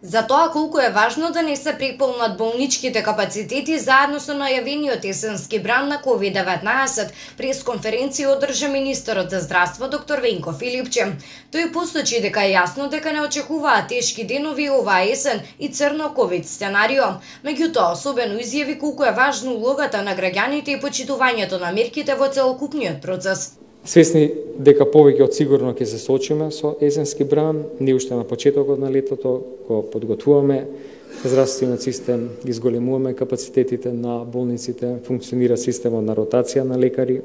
За тоа колку е важно да не се преполнат болничките капацитети заедно со најавениот есенски бран на COVID-19, пресконференција одржа министерот за здравство доктор Венко Филипче. Тој посочи дека е јасно дека не очекуваат тешки денови оваа есен и црно ковид сценарио. Меѓутоа, особено изјави колку е важна улогата на граѓаните и почитувањето на мерките во целокупниот процес. Свесни дека повеќе од сигурно ќе се соочиме со есенски бран, ние уште на почетокот на летото го подготвуваме здравствениот систем, изголемуваме капацитетите на болниците, функционира системот на ротација на лекари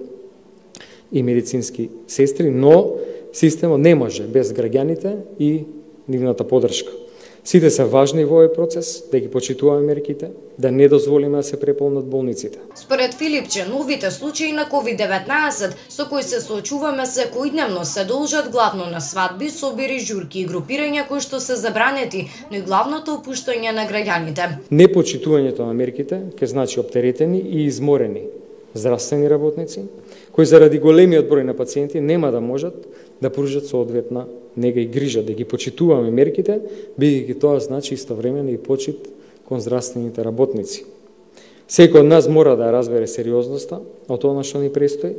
и медицински сестри, но системот не може без граѓаните и нивната поддршка. Сите се важни во овој процес, да ги почитуваме мерките, да не дозволиме да се преполнат болниците. Според Филипче, новите случаи на COVID-19 со кои се соочуваме секојдневно се должат главно на свадби, собири, журки и групирања кои што се забранети, но и главното опуштање на граѓаните. Непочитувањето на мерките ќе значи оптеретени и изморени здравствени работници, кои заради големиот број на пациенти нема да можат да пружат соодветна нега и грижа, да ги почитуваме мерките, бидејќи тоа значи истовремено и почит кон здравствените работници. Секој од нас мора да разбере сериозноста од тоа што ни престои,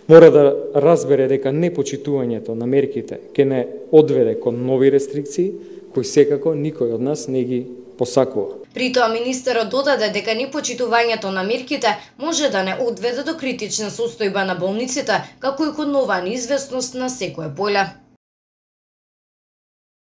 мора да разбере дека непочитувањето на мерките ќе не одведе кон нови рестрикции, кои секако никој од нас не ги посакува. При тоа министерот додаде дека непочитувањето на мерките може да не одведе до критична состојба на болниците, како и кон нова неизвестност на секое поле.